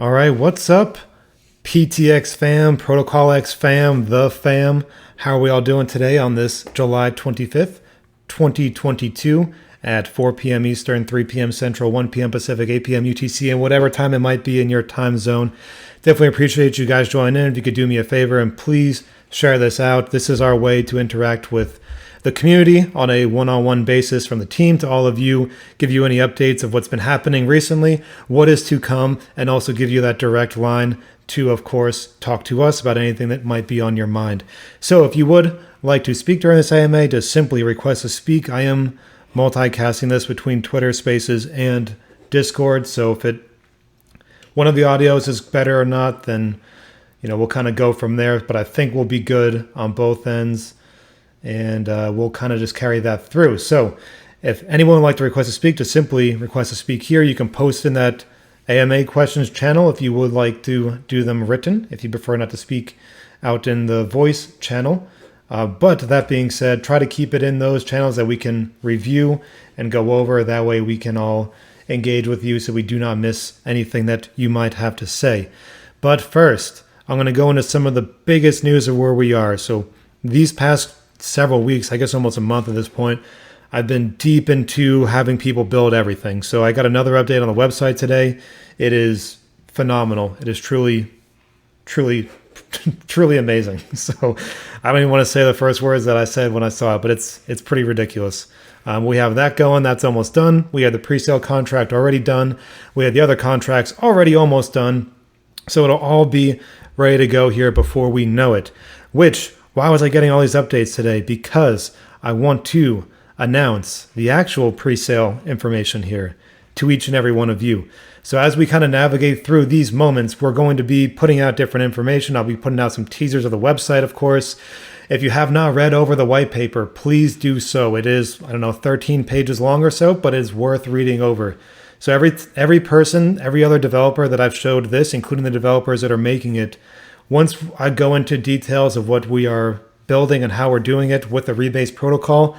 All right, what's up, PTX fam, ProtocolX fam, the fam? How are we all doing today on this July 25th, 2022 at 4 p.m. Eastern, 3 p.m. Central, 1 p.m. Pacific, 8 p.m. UTC, and whatever time it might be in your time zone. Definitely appreciate you guys joining in. If you could do me a favor and please share this out. This is our way to interact with the community on a one-on-one basis, from the team to all of you, give you any updates of what's been happening recently, what is to come, and also give you that direct line to, of course, talk to us about anything that might be on your mind. So if you would like to speak during this AMA, just simply request to speak. I am multicasting this between Twitter Spaces and Discord, so if one of the audios is better or not, then we'll kind of go from there, but I think we'll be good on both ends. And we'll kind of just carry that through. So if anyone would like to request to speak, just simply request to speak here. You can post in that AMA questions channel if you would like to do them written, if you prefer not to speak out in the voice channel. But that being said, try to keep it in those channels that we can review and go over. That way we can all engage with you so we do not miss anything that you might have to say. But first, I'm going to go into some of the biggest news of where we are. So these past several weeks, I guess almost a month at this point, I've been deep into having people build everything. So I got another update on the website today. It is phenomenal. It is truly, truly, truly amazing. So I don't even want to say the first words that I said when I saw it, but it's pretty ridiculous. We have that going. That's almost done. We have the pre-sale contract already done. We have the other contracts already almost done. So it'll all be ready to go here before we know it, which... why was I getting all these updates today? Because I want to announce the actual pre-sale information here to each and every one of you. So as we kind of navigate through these moments, we're going to be putting out different information. I'll be putting out some teasers of the website, of course. If you have not read over the white paper, please do so. It is, 13 pages long or so, but it's worth reading over. So every person, every other developer that I've showed this, including the developers that are making it, once I go into details of what we are building and how we're doing it with the rebase protocol,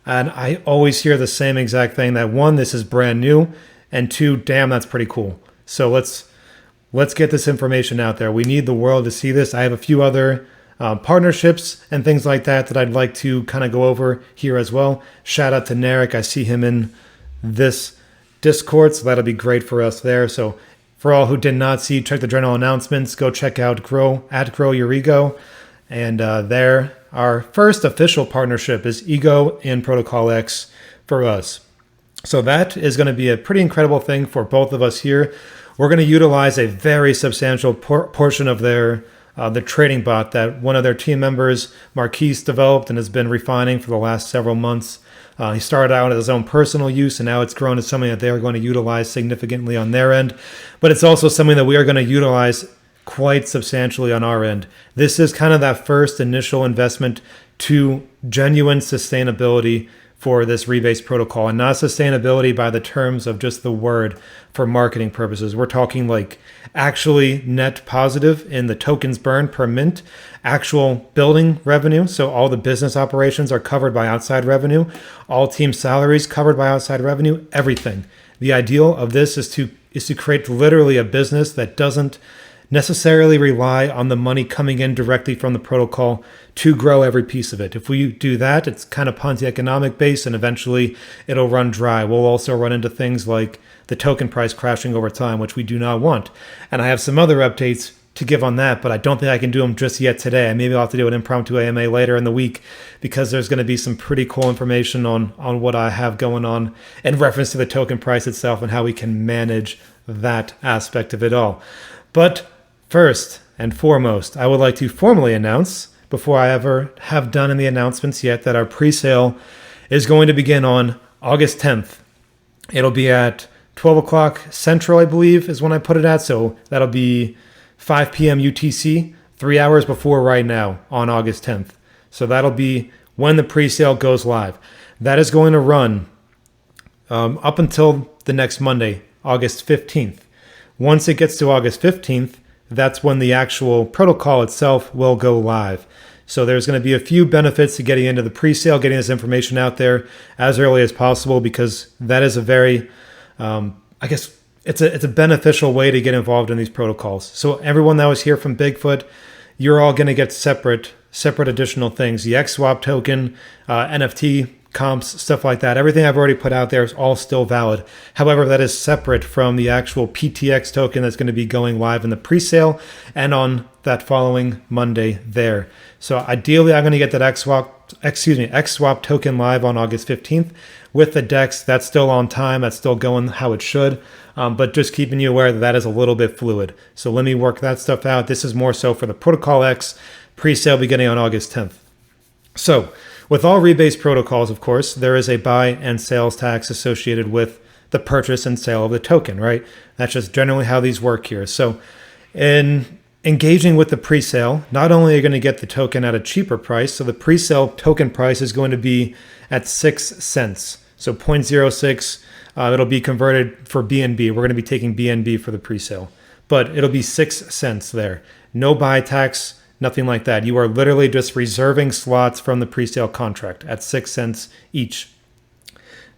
and I always hear the same exact thing, that one, this is brand new, and two, damn, that's pretty cool. So let's get this information out there. We need the world to see this. I have a few other partnerships and things like that I'd like to kind of go over here as well. Shout out to Narek. I see him in this Discord, so that'll be great for us there. So for all who did not see, check the general announcements. Go check out Grow Your Ego. And there, our first official partnership is Ego and ProtocolX for us. So that is going to be a pretty incredible thing for both of us here. We're going to utilize a very substantial portion of their the trading bot that one of their team members, Marquise, developed and has been refining for the last several months. He started out as his own personal use, and now it's grown to something that they're going to utilize significantly on their end. But it's also something that we are going to utilize quite substantially on our end. This is kind of that first initial investment to genuine sustainability for this rebase protocol, and not sustainability by the terms of just the word for marketing purposes. We're talking like actually net positive in the tokens burned per mint, actual building revenue. So all the business operations are covered by outside revenue, all team salaries covered by outside revenue, everything. The ideal of this is to create literally a business that doesn't necessarily rely on the money coming in directly from the protocol to grow every piece of it. If we do that, it's kind of Ponzi economic based, and eventually it'll run dry. We'll also run into things like the token price crashing over time, which we do not want. And I have some other updates to give on that, but I don't think I can do them just yet today. Maybe I'll have to do an impromptu AMA later in the week, because there's going to be some pretty cool information on what I have going on in reference to the token price itself and how we can manage that aspect of it all. But first and foremost, I would like to formally announce, before I ever have done any announcements yet, that our pre-sale is going to begin on August 10th. It'll be at 12 o'clock Central, I believe, is when I put it at. So that'll be 5 p.m. UTC, 3 hours before right now on August 10th. So that'll be when the pre-sale goes live. That is going to run up until the next Monday, August 15th. Once it gets to August 15th, that's when the actual protocol itself will go live. So there's going to be a few benefits to getting into the pre-sale, getting this information out there as early as possible, because that is a very, it's a beneficial way to get involved in these protocols. So everyone that was here from Bigfoot, you're all going to get separate additional things. The XSwap token, NFT comps, stuff like that. Everything I've already put out there is all still valid. However, that is separate from the actual PTX token that's going to be going live in the pre-sale and on that following Monday there. So ideally, I'm going to get that XSwap token live on August 15th with the DEX. That's still on time. That's still going how it should. But just keeping you aware that that is a little bit fluid. So let me work that stuff out. This is more so for the ProtocolX pre-sale beginning on August 10th. So with all rebase protocols, of course, there is a buy and sales tax associated with the purchase and sale of the token, right? That's just generally how these work here. So in engaging with the pre-sale, not only are you going to get the token at a cheaper price, so the pre-sale token price is going to be at 6 cents. So 0.06, it'll be converted for BNB. We're going to be taking BNB for the pre-sale, but it'll be 6 cents there. No buy tax, nothing like that. You are literally just reserving slots from the pre-sale contract at 6 cents each.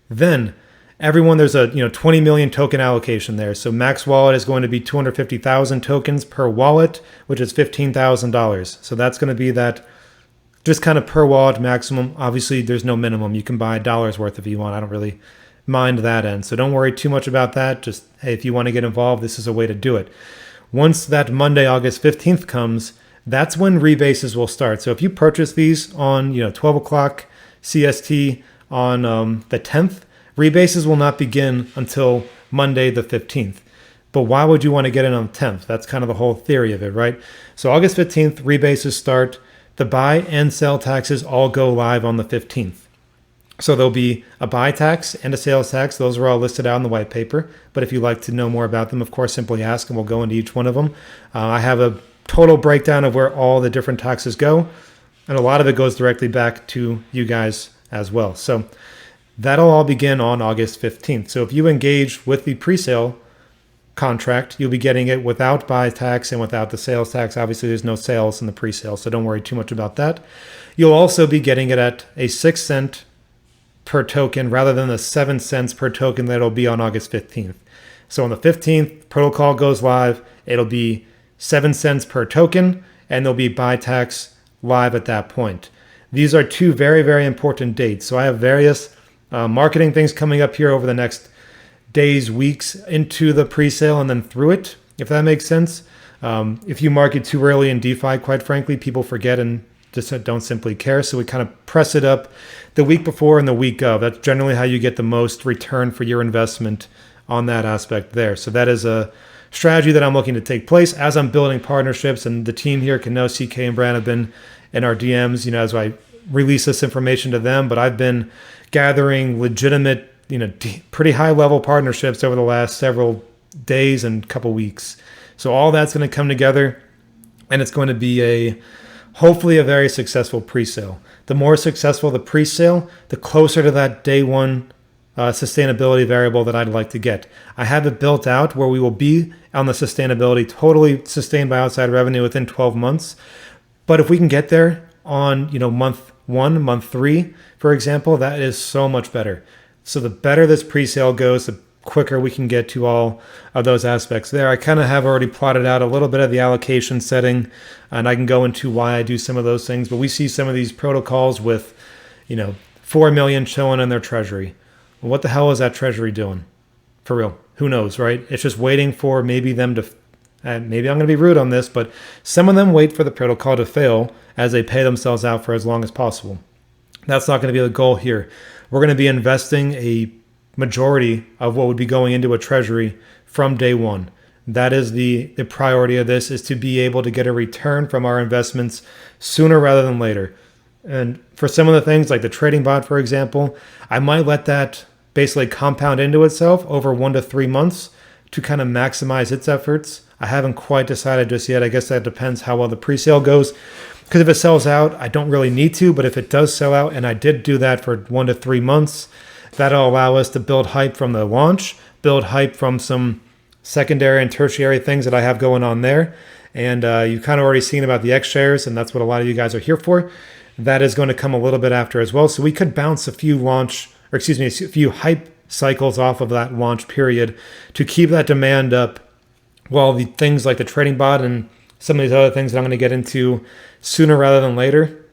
Then everyone, there's a 20 million token allocation there. So max wallet is going to be 250,000 tokens per wallet, which is $15,000. So that's going to be that just kind of per wallet maximum. Obviously, there's no minimum. You can buy a dollar's worth if you want. I don't really mind that end. So don't worry too much about that. Just, hey, if you want to get involved, this is a way to do it. Once that Monday, August 15th comes, that's when rebases will start. So if you purchase these on 12 o'clock CST on the 10th, rebases will not begin until Monday the 15th. But why would you want to get in on the 10th? That's kind of the whole theory of it, right? So August 15th, rebases start. The buy and sell taxes all go live on the 15th. So there'll be a buy tax and a sales tax. Those are all listed out in the white paper. But if you'd like to know more about them, of course, simply ask and we'll go into each one of them. I have a total breakdown of where all the different taxes go. And a lot of it goes directly back to you guys as well. So that'll all begin on August 15th. So if you engage with the pre-sale contract, you'll be getting it without buy tax and without the sales tax. Obviously, there's no sales in the pre-sale, so don't worry too much about that. You'll also be getting it at a 6 cent per token rather than the 7 cents per token that'll be on August 15th. So on the 15th, protocol goes live. It'll be 7 cents per token, and there'll be buy tax live at that point. These are two very, very important dates. So I have various marketing things coming up here over the next days, weeks into the pre-sale and then through it, if that makes sense. If you market too early in DeFi, quite frankly, people forget and just don't simply care. So we kind of press it up the week before and the week of. That's generally how you get the most return for your investment on that aspect there. So that is a strategy that I'm looking to take place as I'm building partnerships, and the team here can know CK and Brand have been in our DMs, as I release this information to them, but I've been gathering legitimate, pretty high level partnerships over the last several days and couple weeks. So all that's going to come together, and it's going to be hopefully a very successful pre-sale. The more successful the pre-sale, the closer to that day one sustainability variable that I'd like to get. I have it built out where we will be on the sustainability, totally sustained by outside revenue within 12 months. But if we can get there on, month 1, month 3, for example, that is so much better. So the better this pre-sale goes, the quicker we can get to all of those aspects there. I kind of have already plotted out a little bit of the allocation setting, and I can go into why I do some of those things. But we see some of these protocols with, 4 million chilling in their treasury. Well, what the hell is that treasury doing? For real, who knows, right? It's just waiting for maybe them to, maybe I'm going to be rude on this, but some of them wait for the protocol to fail as they pay themselves out for as long as possible. That's not going to be the goal here. We're going to be investing a majority of what would be going into a treasury from day one. That is the priority of this, is to be able to get a return from our investments sooner rather than later. And for some of the things like the trading bot, for example, I might let that basically compound into itself over 1 to 3 months to kind of maximize its efforts. I haven't quite decided just yet. I guess that depends how well the pre-sale goes. Because if it sells out, I don't really need to. But if it does sell out, and I did do that for 1 to 3 months, that'll allow us to build hype from the launch, build hype from some secondary and tertiary things that I have going on there. And you've kind of already seen about the X shares, and that's what a lot of you guys are here for. That is going to come a little bit after as well. So we could bounce a few hype cycles off of that launch period to keep that demand up while the things like the trading bot and some of these other things that I'm going to get into sooner rather than later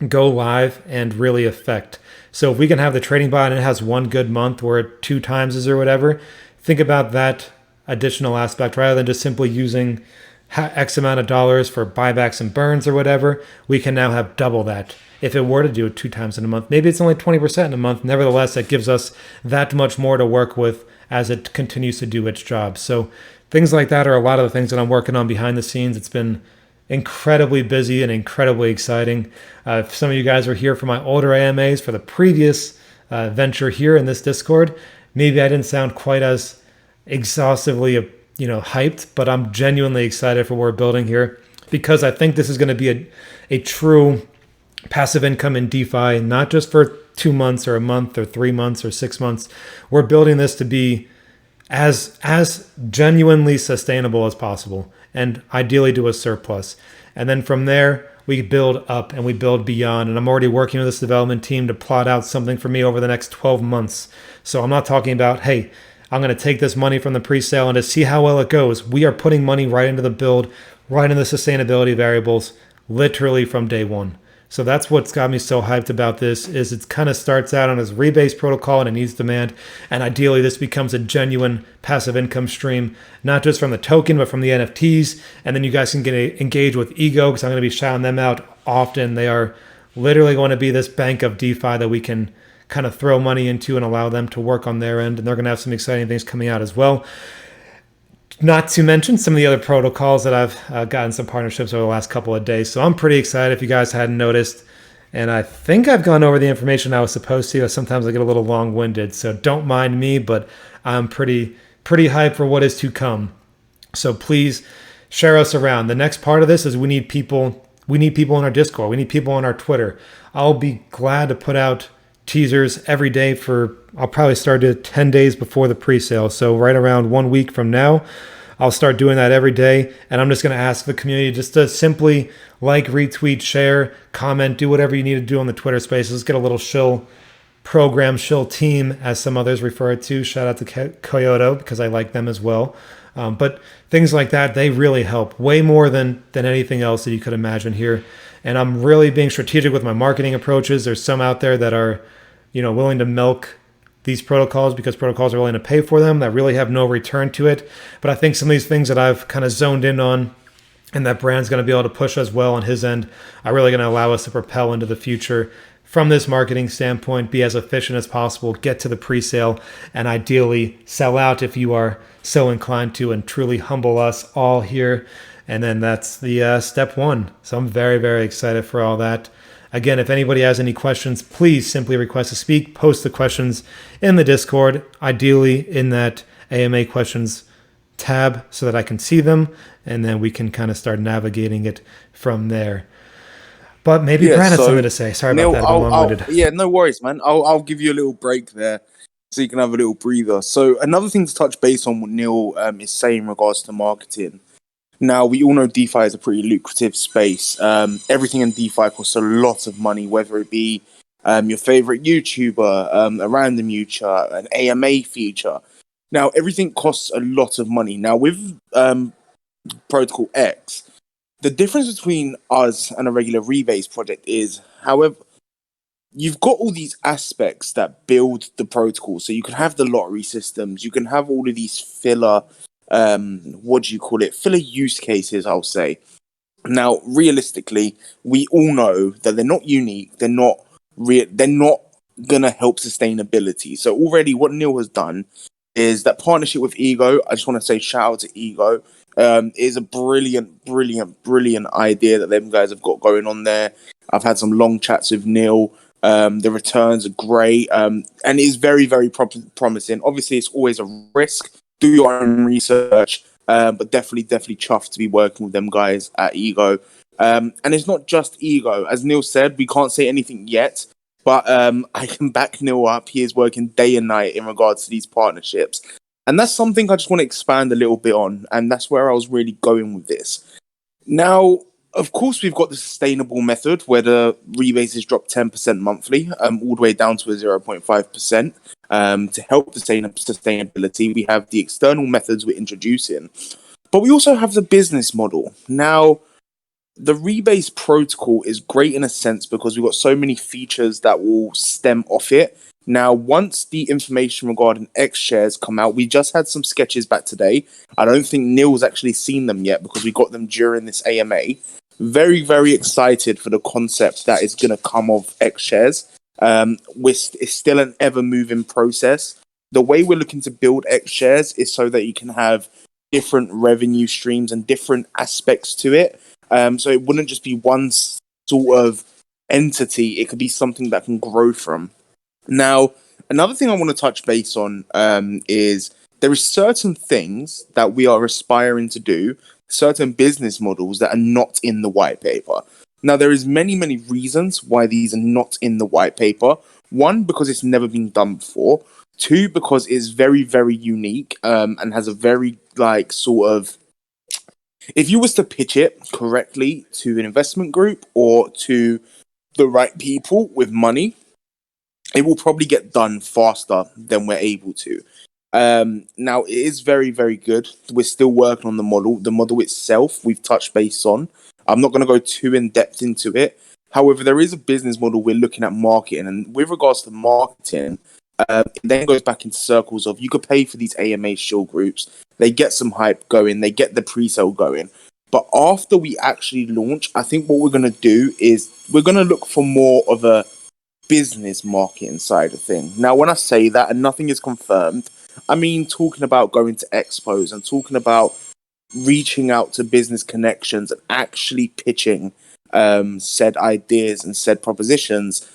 go live and really affect. So if we can have the trading bot and it has one good month where it 2 times or whatever, think about that additional aspect rather than just simply using X amount of dollars for buybacks and burns or whatever. We can now have double that if it were to do it 2 times in a month. Maybe it's only 20% in a month. Nevertheless, it gives us that much more to work with as it continues to do its job. So things like that are a lot of the things that I'm working on behind the scenes. It's been incredibly busy and incredibly exciting. If some of you guys were here for my older AMAs for the previous venture here in this Discord, maybe I didn't sound quite as exhaustively hyped, but I'm genuinely excited for what we're building here because I think this is going to be a true passive income in DeFi, not just for 2 months or a month or 3 months or 6 months. We're building this to be as genuinely sustainable as possible and ideally to a surplus. And then from there, we build up and we build beyond. And I'm already working with this development team to plot out something for me over the next 12 months. So I'm not talking about, hey, I'm going to take this money from the pre-sale and to see how well it goes. We are putting money right into the build, right into the sustainability variables, literally from day one. So that's what's got me so hyped about this is it kind of starts out on this rebase protocol and it needs demand. And ideally this becomes a genuine passive income stream, not just from the token, but from the NFTs. And then you guys can get engaged with Ego because I'm going to be shouting them out often. They are literally going to be this bank of DeFi that we can kind of throw money into and allow them to work on their end. And they're going to have some exciting things coming out as well. Not to mention some of the other protocols that I've gotten some partnerships over the last couple of days. So I'm pretty excited if you guys hadn't noticed. And I think I've gone over the information I was supposed to. Sometimes I get a little long-winded, so don't mind me, but I'm pretty hyped for what is to come. So please share us around. The next part of this is we need people in our Discord. We need people on our Twitter. I'll be glad to put out teasers every day I'll probably start it 10 days before the pre-sale. So right around 1 week from now, I'll start doing that every day. And I'm just going to ask the community just to simply like, retweet, share, comment, do whatever you need to do on the Twitter space. Let's get a little shill program, shill team, as some others refer it to. Shout out to Kyoto because I like them as well. But things like that, they really help way more than anything else that you could imagine here. And I'm really being strategic with my marketing approaches. There's some out there that are, willing to milk these protocols because protocols are willing to pay for them that really have no return to it. But I think some of these things that I've kind of zoned in on and that Brand's going to be able to push as well on his end are really going to allow us to propel into the future from this marketing standpoint, be as efficient as possible, get to the pre-sale, and ideally sell out if you are so inclined to, and truly humble us all here. And then that's the step one. So I'm very, very excited for all that. Again, if anybody has any questions, please simply request to speak. Post the questions in the Discord, ideally in that AMA questions tab so that I can see them, and then we can kind of start navigating it from there. But maybe Brad has something to say. Sorry about that. I'm long-winded. Yeah, no worries, man. I'll give you a little break there so you can have a little breather. So another thing to touch base on what Neil is saying in regards to marketing. Now, we all know DeFi is a pretty lucrative space. Everything in DeFi costs a lot of money, whether it be your favorite YouTuber, a random user, an AMA feature. Now, everything costs a lot of money. Now, with Protocol X, the difference between us and a regular rebase project is, however, you've got all these aspects that build the protocol. So you can have the lottery systems, you can have all of these filler filler use cases, I'll say. Now, realistically, we all know that they're not unique, they're not gonna help sustainability. So already what Neil has done is that partnership with Ego. I just want to say shout out to Ego. Is a brilliant idea that them guys have got going on there. I've had some long chats with Neil. The returns are great, and it is very, very promising. Obviously, it's always a risk. Do your own research, but definitely chuffed to be working with them guys at Ego. And it's not just Ego. As Neil said, we can't say anything yet, but I can back Neil up. He is working day and night in regards to these partnerships. And that's something I just want to expand a little bit on, and that's where I was really going with this. Now, of course, we've got the sustainable method where the rebases drop 10% monthly, all the way down to a 0.5%. to help the sustainability. We have the external methods we're introducing, but we also have the business model. Now, the rebase protocol is great in a sense because we've got so many features that will stem off it. Now, once the information regarding X shares come out, we just had some sketches back today. I don't think Neil's actually seen them yet because we got them during this AMA. Very, very excited for the concept that is going to come of X shares. It's still an ever moving process. The way we're looking to build X shares is so that you can have different revenue streams and different aspects to it. So it wouldn't just be one sort of entity, it could be something that can grow from. Now, another thing I want to touch base on is there are certain things that we are aspiring to do, certain business models that are not in the white paper. Now, there is many, many reasons why these are not in the white paper. One, because it's never been done before. Two, because it's very, very unique and has a very sort of, if you was to pitch it correctly to an investment group or to the right people with money, it will probably get done faster than we're able to. Now, it is very, very good. We're still working on the model. The model itself, we've touched base on. I'm not going to go too in depth into it. However, there is a business model we're looking at marketing. And with regards to marketing, it then goes back into circles of you could pay for these AMA shield groups. They get some hype going. They get the pre-sale going. But after we actually launch, I think what we're going to do is we're going to look for more of a business marketing side of thing. Now, when I say that and nothing is confirmed, I mean talking about going to expos and talking about reaching out to business connections and actually pitching said ideas and said propositions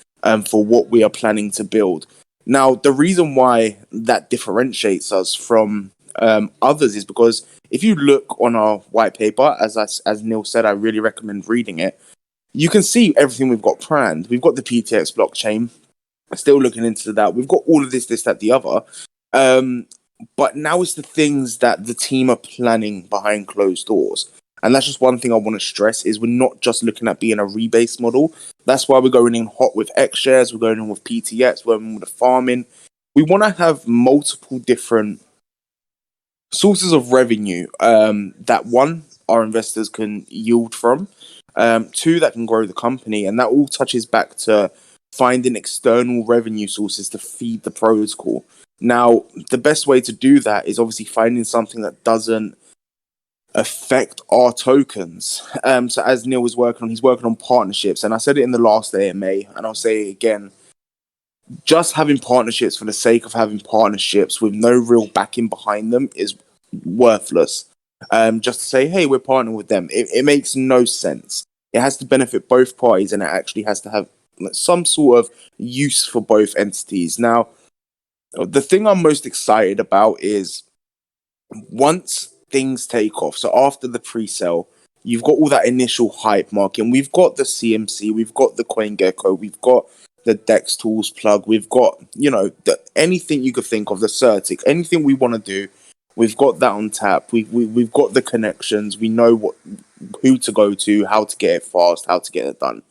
for what we are planning to build. Now, the reason why that differentiates us from others is because if you look on our white paper, as Neil said, I really recommend reading it. You can see everything we've got planned. We've got the PTX blockchain. Still looking into that. We've got all of this, that, the other. But now it's the things that the team are planning behind closed doors. And that's just one thing I want to stress is we're not just looking at being a rebase model. That's why we're going in hot with X shares. We're going in with PTX. We're going with the farming. We want to have multiple different sources of revenue that one, our investors can yield from. Two, that can grow the company. And that all touches back to finding external revenue sources to feed the protocol. Now, the best way to do that is obviously finding something that doesn't affect our tokens. So as Neil was working on, he's working on partnerships. And I said it in the last AMA, and I'll say it again. Just having partnerships for the sake of having partnerships with no real backing behind them is worthless. Just to say, hey, we're partnering with them. It makes no sense. It has to benefit both parties, and it actually has to have some sort of use for both entities. Now, the thing I'm most excited about is once things take off, so after the pre-sale, you've got all that initial hype marking. We've got the CMC, we've got the CoinGecko, we've got the Dex Tools plug, we've got, anything you could think of, the Certic, anything we want to do, we've got that on tap. We've got the connections. We know who to go to, how to get it fast, how to get it done.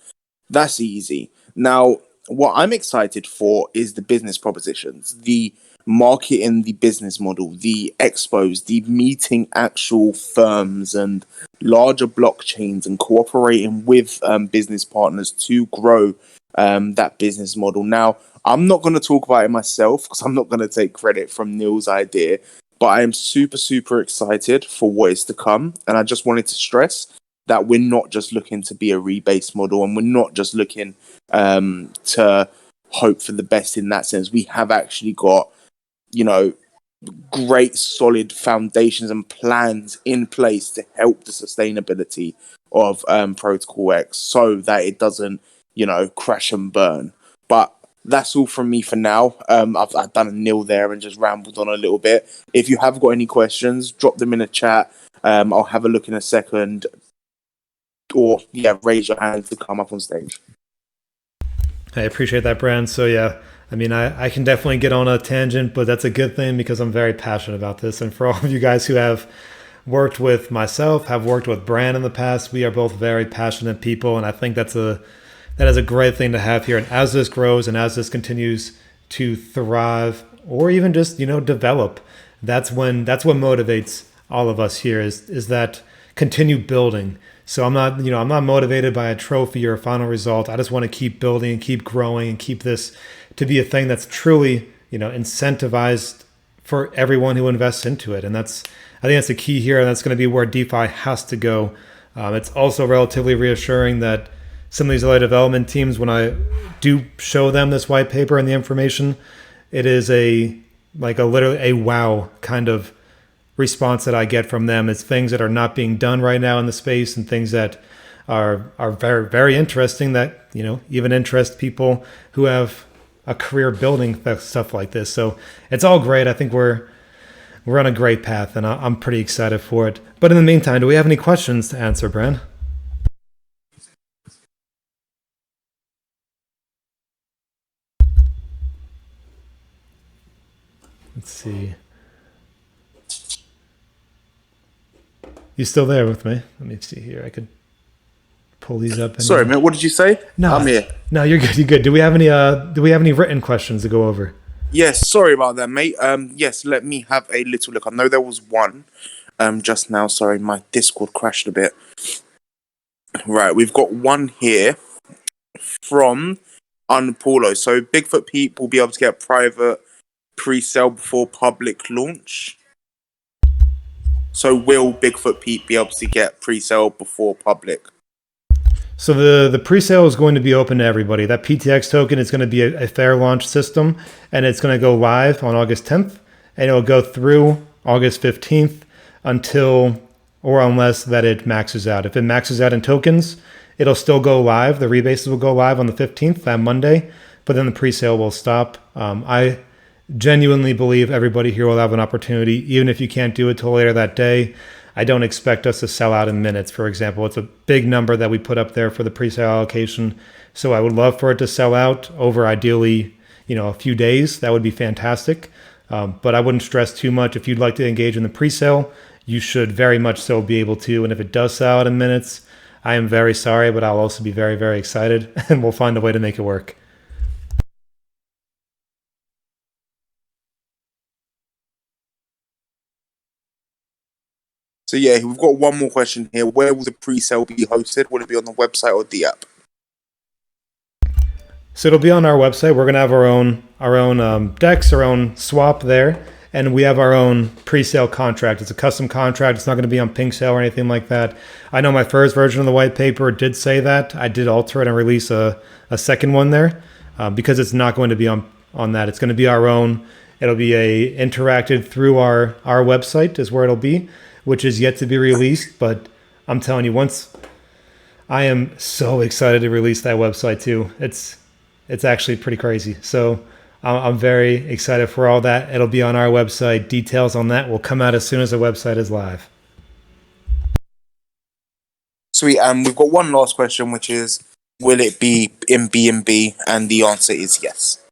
That's easy. Now, what I'm excited for is the business propositions, the marketing, the business model, the expos, the meeting actual firms and larger blockchains and cooperating with business partners to grow that business model. Now, I'm not going to talk about it myself because I'm not going to take credit from Neil's idea, but I am super, super excited for what is to come. And I just wanted to stress that we're not just looking to be a rebase model and we're not just looking to hope for the best in that sense. We have actually got, great solid foundations and plans in place to help the sustainability of Protocol X so that it doesn't, crash and burn. But that's all from me for now. I've done a nil there and just rambled on a little bit. If you have got any questions, drop them in the chat. I'll have a look in a second. Or, raise your hand to come up on stage. I appreciate that, Brand. So, I mean, I can definitely get on a tangent, but that's a good thing because I'm very passionate about this. And for all of you guys who have worked with myself, have worked with Brand in the past, we are both very passionate people. And I think that is a great thing to have here. And as this grows and as this continues to thrive, or even just, develop. That's what motivates all of us here is that continue building. So I'm not motivated by a trophy or a final result. I just want to keep building and keep growing and keep this to be a thing that's truly, incentivized for everyone who invests into it. And I think that's the key here. And that's going to be where DeFi has to go. It's also relatively reassuring that some of these other development teams, when I do show them this white paper and the information, it is literally a wow kind of response that I get from them. It's things that are not being done right now in the space and things that are very, very interesting that, even interest people who have a career building stuff like this. So it's all great. I think we're on a great path, and I'm pretty excited for it. But in the meantime, do we have any questions to answer, Bran? Let's see. You still there with me? Let me see here. I could pull these up. Sorry, man. What did you say? No, I'm here. No, you're good. You're good. Do we have any written questions to go over? Yes, sorry about that, mate. Yes, let me have a little look. I know there was one just now. Sorry, my Discord crashed a bit. Right, we've got one here from Unpaulo. So Bigfoot Pete will be able to get a private pre-sale before public launch. So will Bigfoot Pete be able to get pre-sale before public? So the pre-sale is going to be open to everybody. That PTX token is going to be a fair launch system, and it's going to go live on August 10th, and it'll go through August 15th until or unless that it maxes out. If it maxes out in tokens, it'll still go live. The rebases will go live on the 15th, that Monday, but then the pre-sale will stop. I genuinely believe everybody here will have an opportunity, even if you can't do it till later that day. I don't expect us to sell out in minutes, for example. It's a big number that we put up there for the pre-sale allocation. So I would love for it to sell out over ideally, a few days. That would be fantastic. But I wouldn't stress too much. If you'd like to engage in the pre-sale, you should very much so be able to. And if it does sell out in minutes, I am very sorry, but I'll also be very, very excited, and we'll find a way to make it work. So yeah, we've got one more question here. Where will the pre-sale be hosted? Will it be on the website or the app? So it'll be on our website. We're gonna have our own DEX, our own swap there, and we have our own pre-sale contract. It's a custom contract. It's not gonna be on pink sale or anything like that. I know my first version of the white paper did say that. I did alter it and release a second one there because it's not going to be on that. It's going to be our own. It'll be interacted through our website is where it'll be, which is yet to be released. But I'm telling you, once I am so excited to release that website too. It's actually pretty crazy. So I'm very excited for all that. It'll be on our website. Details on that will come out as soon as the website is live. Sweet. We've got one last question, which is, will it be in BNB? And the answer is yes.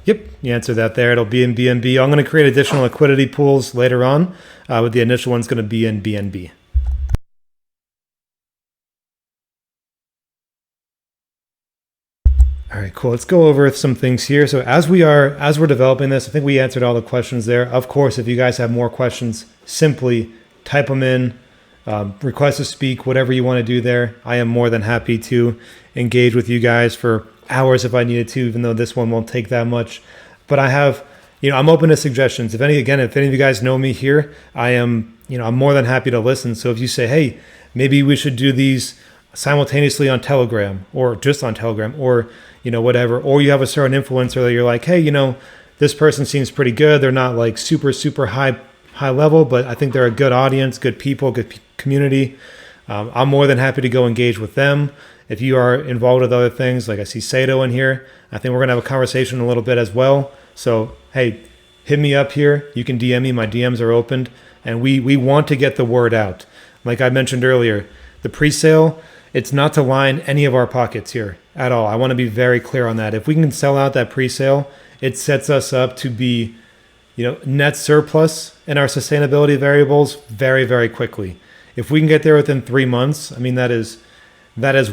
Yep, you answered that there. It'll be in BNB. I'm going to create additional liquidity pools later on, but the initial one's going to be in BNB. All right, cool. Let's go over some things here. So as we're developing this, I think we answered all the questions there. Of course, if you guys have more questions, simply type them in, request to speak, whatever you want to do there. I am more than happy to engage with you guys for hours if I needed to, even though this one won't take that much. But I have, I'm open to suggestions. If any of you guys know me here, I am, I'm more than happy to listen. So if you say, hey, maybe we should do these simultaneously on Telegram or just on Telegram or, whatever, or you have a certain influencer that you're like, hey, this person seems pretty good. They're not like super, super high level, but I think they're a good audience, good people, good community. I'm more than happy to go engage with them. If you are involved with other things, like I see Sato in here, I think we're going to have a conversation a little bit as well. So, hey, hit me up here. You can DM me. My DMs are opened. And we want to get the word out. Like I mentioned earlier, the pre-sale, it's not to line any of our pockets here at all. I want to be very clear on that. If we can sell out that pre-sale, it sets us up to be, net surplus in our sustainability variables very, very quickly. If we can get there within 3 months, I mean, that is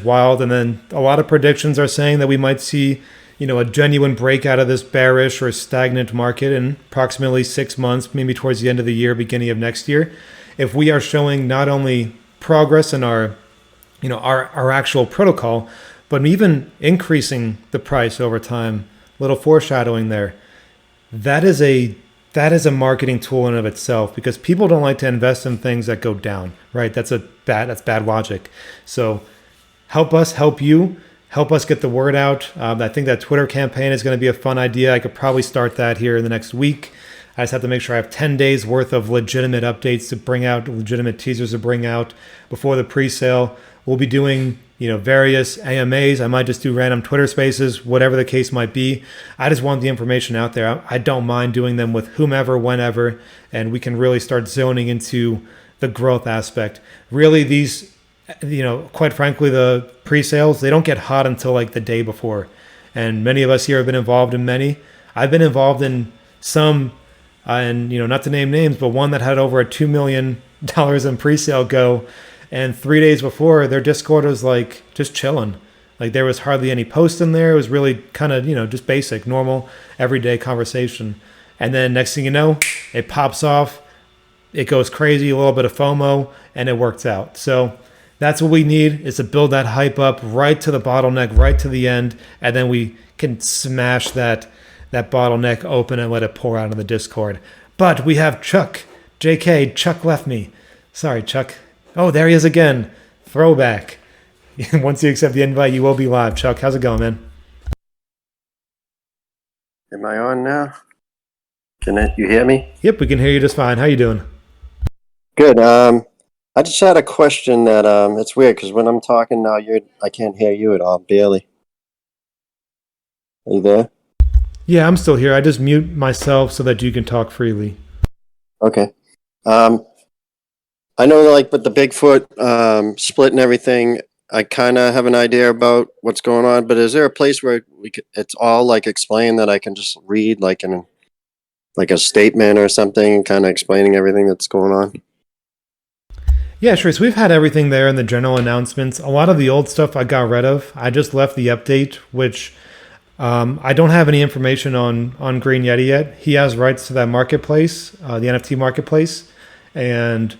wild. And then a lot of predictions are saying that we might see, a genuine break out of this bearish or stagnant market in approximately 6 months, maybe towards the end of the year, beginning of next year, if we are showing not only progress in our actual protocol, but even increasing the price over time, little foreshadowing there, that is a marketing tool in and of itself, because people don't like to invest in things that go down, right? That's bad logic. So help us help you, help us get the word out. I think that Twitter campaign is going to be a fun idea. I could probably start that here in the next week. I just have to make sure I have 10 days worth of legitimate updates to bring out, legitimate teasers to bring out before the pre-sale. We'll be doing, various AMAs. I might just do random Twitter spaces, whatever the case might be. I just want the information out there. I don't mind doing them with whomever, whenever, and we can really start zoning into the growth aspect. Really, these, quite frankly, the pre-sales, they don't get hot until like the day before. And many of us here have been involved in many. I've been involved in some, and not to name names, but one that had over $2 million in pre-sale go, and 3 days before, their Discord was like just chilling. Like there was hardly any posts in there. It was really kind of just basic, normal, everyday conversation. And then next thing you know, it pops off, it goes crazy, a little bit of FOMO, and it works out. So that's what we need, is to build that hype up right to the bottleneck, right to the end, and then we can smash that bottleneck open and let it pour out in the Discord. But we have Chuck. JK, Chuck left me. Sorry, Chuck. Oh, there he is again. Throwback. Once you accept the invite, you will be live. Chuck, how's it going, man? Am I on now? Can you hear me? Yep, we can hear you just fine. How you doing? Good. I just had a question that it's weird because when I'm talking now, I can't hear you at all, barely. Are you there? Yeah, I'm still here. I just mute myself so that you can talk freely. Okay. I know, like, with the Bigfoot split and everything, I kind of have an idea about what's going on. But is there a place where it's all like explained that I can just read, like a statement or something, kind of explaining everything that's going on? Yeah, sure. So we've had everything there in the general announcements. A lot of the old stuff I got rid of. I just left the update, which I don't have any information on Green Yeti yet. He has rights to that marketplace, the NFT marketplace, and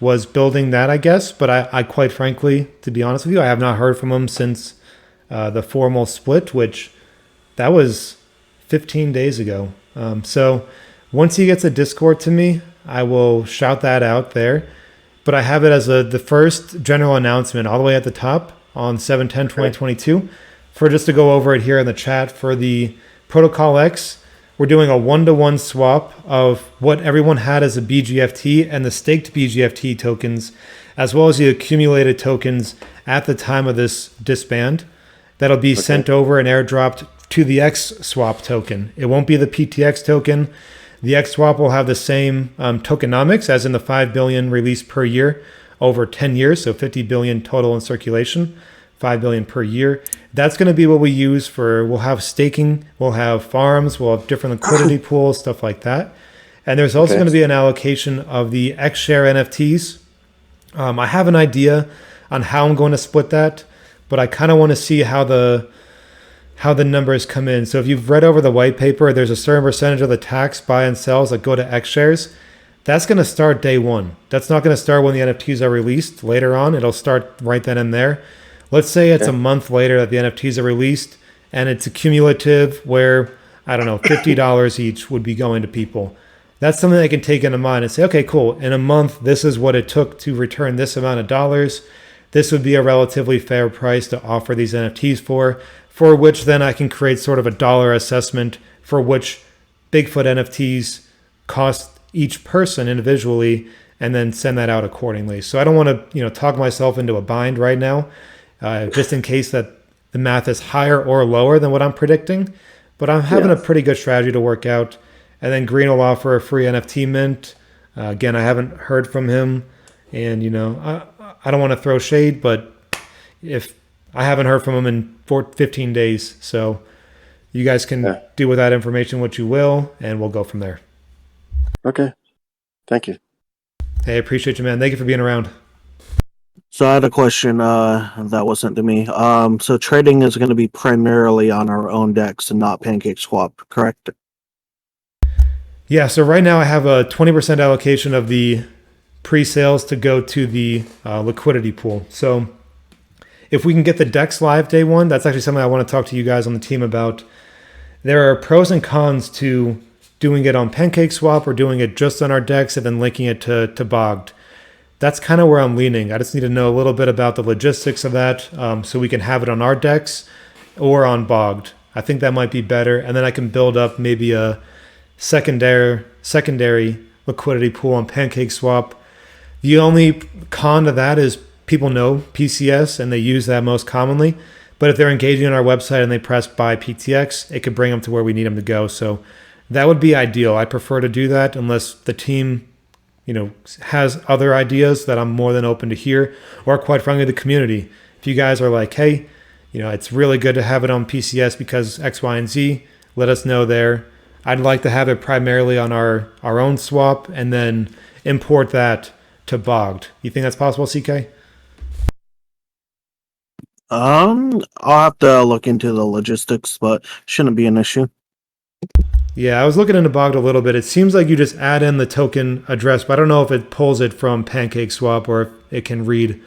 was building that, I guess. But I quite frankly, to be honest with you, I have not heard from him since the formal split, which that was 15 days ago. So once he gets a Discord to me, I will shout that out there. But I have it as the first general announcement all the way at the top on 7/10/2022. For just to go over it here in the chat for the Protocol X, we're doing a 1-to-1 swap of what everyone had as a BGFT and the staked BGFT tokens, as well as the accumulated tokens at the time of this disband. That'll be sent over and airdropped to the X swap token. It won't be the PTX token. The X swap will have the same tokenomics as in the 5 billion released per year over 10 years, so 50 billion total in circulation, 5 billion per year. That's going to be what we use we'll have staking, we'll have farms, we'll have different liquidity pools, stuff like that. And there's also going to be an allocation of the XShare NFTs. I have an idea on how I'm going to split that, but I kind of want to see how the numbers come in. So if you've read over the white paper, there's a certain percentage of the tax buy and sells that go to XShares. That's going to start day one. That's not going to start when the NFTs are released later on. It'll start right then and there. Let's say it's a month later that the NFTs are released and it's a cumulative where, I don't know, $50 each would be going to people. That's something they can take into mind and say, okay, cool. In a month, this is what it took to return this amount of dollars. This would be a relatively fair price to offer these NFTs for which then I can create sort of a dollar assessment for which Bigfoot NFTs cost each person individually and then send that out accordingly. So I don't want to, talk myself into a bind right now. Just in case that the math is higher or lower than what I'm predicting. But I'm having a pretty good strategy to work out. And then Green will offer a free NFT mint. Again, I haven't heard from him. And, I don't want to throw shade, but if I haven't heard from him in 15 days. So you guys can do with that information what you will, and we'll go from there. Okay. Thank you. Hey, I appreciate you, man. Thank you for being around. So I had a question that was sent to me. So trading is going to be primarily on our own decks and not Pancake Swap, correct? Yeah, so right now I have a 20% allocation of the pre-sales to go to the liquidity pool. So if we can get the decks live day one, that's actually something I want to talk to you guys on the team about. There are pros and cons to doing it on Pancake Swap or doing it just on our decks and then linking it to Bogged. That's kind of where I'm leaning. I just need to know a little bit about the logistics of that so we can have it on our decks or on Bogged. I think that might be better. And then I can build up maybe a secondary liquidity pool on Pancake Swap. The only con to that is people know PCS and they use that most commonly. But if they're engaging on our website and they press buy PTX, it could bring them to where we need them to go. So that would be ideal. I prefer to do that unless the team, has other ideas that I'm more than open to hear, or quite frankly, the community. If you guys are like, hey, it's really good to have it on PCS because X, Y, and Z, let us know there. I'd like to have it primarily on our own swap and then import that to Bogged. You think that's possible, CK? I'll have to look into the logistics, but shouldn't be an issue. Yeah, I was looking into Bogged a little bit. It seems like you just add in the token address, but I don't know if it pulls it from Pancake Swap or if it can read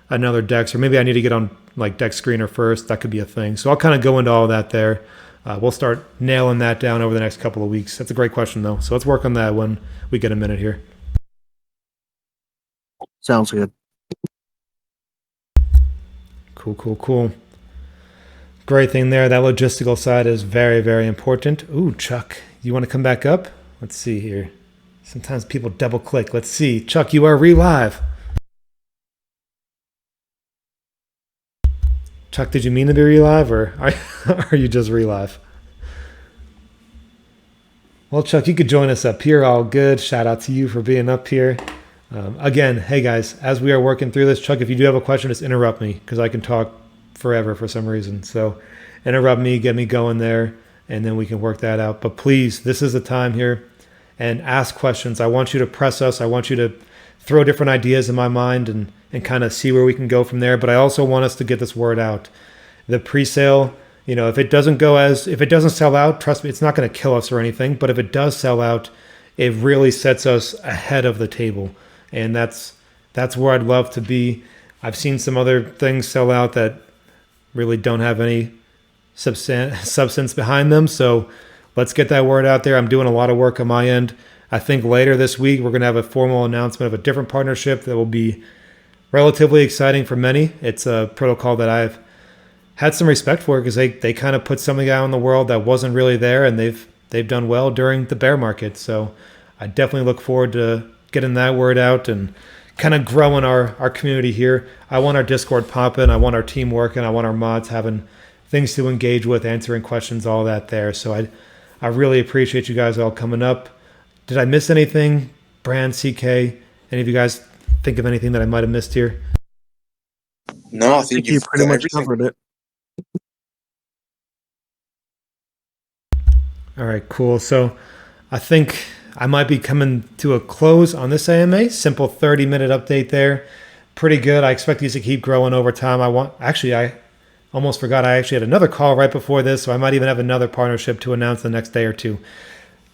another DEX, or maybe I need to get on like DEX Screener first. That could be a thing. So I'll kind of go into all that there. We'll start nailing that down over the next couple of weeks. That's a great question, though. So let's work on that when we get a minute here. Sounds good. Cool. Great thing there. That logistical side is very, very important. Ooh, Chuck, you want to come back up? Let's see here. Sometimes people double click. Let's see. Chuck, you are re-live. Chuck, did you mean to be re-live or are you just re-live? Well, Chuck, you could join us up here. All good. Shout out to you for being up here. Again, hey guys, as we are working through this, Chuck, if you do have a question, just interrupt me because I can talk forever for some reason. So interrupt me, get me going there, and then we can work that out. But please, this is the time here and ask questions. I want you to press us. I want you to throw different ideas in my mind and kind of see where we can go from there. But I also want us to get this word out. The pre-sale, if it doesn't sell out, trust me, it's not going to kill us or anything. But if it does sell out, it really sets us ahead of the table. And that's where I'd love to be. I've seen some other things sell out that really don't have any substance behind them. So let's get that word out there. I'm doing a lot of work on my end. I think later this week, we're going to have a formal announcement of a different partnership that will be relatively exciting for many. It's a protocol that I've had some respect for because they kind of put something out in the world that wasn't really there, and they've done well during the bear market. So I definitely look forward to getting that word out and kind of growing our community here. I want our Discord popping. I want our team working. I want our mods having things to engage with, answering questions, all that there. So I really appreciate you guys all coming up. Did I miss anything? Brand, CK, any of you guys think of anything that I might have missed here? No, I think you pretty much covered it. All right, cool. So I think I might be coming to a close on this AMA. Simple 30-minute update there. Pretty good. I expect these to keep growing over time. I almost forgot I actually had another call right before this, so I might even have another partnership to announce the next day or two.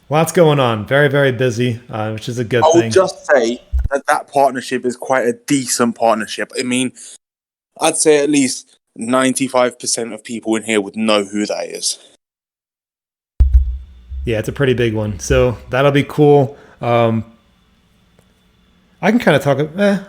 Lots going on. Very, very busy, which is a good thing. I would just say that partnership is quite a decent partnership. I mean, I'd say at least 95% of people in here would know who that is. Yeah, it's a pretty big one. So that'll be cool. I can kind of talk.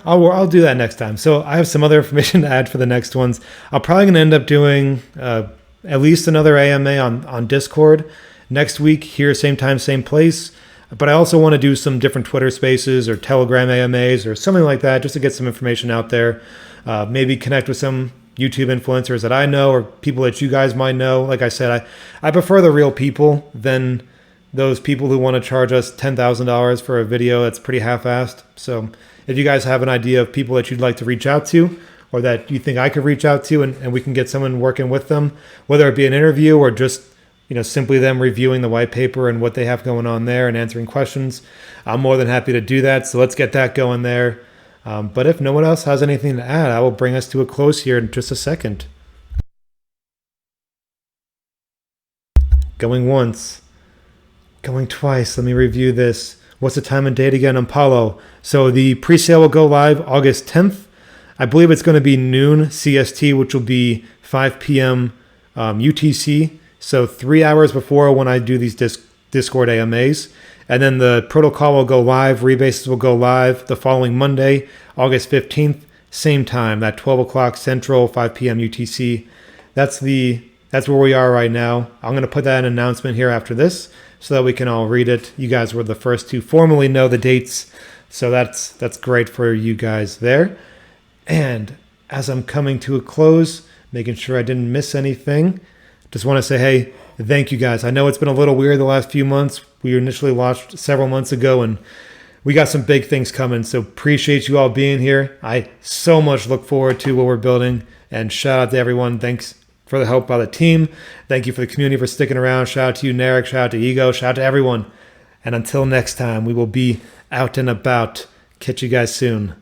I'll do that next time. So I have some other information to add for the next ones. I'm probably going to end up doing at least another AMA on Discord next week here, same time, same place. But I also want to do some different Twitter spaces or Telegram AMAs or something like that just to get some information out there. Maybe connect with some YouTube influencers that I know or people that you guys might know. Like I said, I prefer the real people than those people who want to charge us $10,000 for a video that's pretty half-assed. So if you guys have an idea of people that you'd like to reach out to or that you think I could reach out to and we can get someone working with them, whether it be an interview or just simply them reviewing the white paper and what they have going on there and answering questions, I'm more than happy to do that. So let's get that going there. But if no one else has anything to add, I will bring us to a close here in just a second. Going once. Going twice. Let me review this. What's the time and date again on Apollo? So the pre-sale will go live August 10th. I believe it's going to be noon CST, which will be 5 p.m. UTC. So 3 hours before when I do these Discord AMAs. And then the protocol will go live. Rebases will go live the following Monday, August 15th. Same time, that 12 o'clock Central, 5 p.m. UTC. That's where we are right now. I'm going to put that in an announcement here after this so that we can all read it. You guys were the first to formally know the dates. So that's great for you guys there. And as I'm coming to a close, making sure I didn't miss anything, just want to say, hey, thank you guys. I know it's been a little weird the last few months. We initially launched several months ago and we got some big things coming. So appreciate you all being here. I so much look forward to what we're building, and shout out to everyone. Thanks for the help by the team. Thank you for the community for sticking around. Shout out to you, Narek. Shout out to Ego. Shout out to everyone. And until next time, we will be out and about. Catch you guys soon.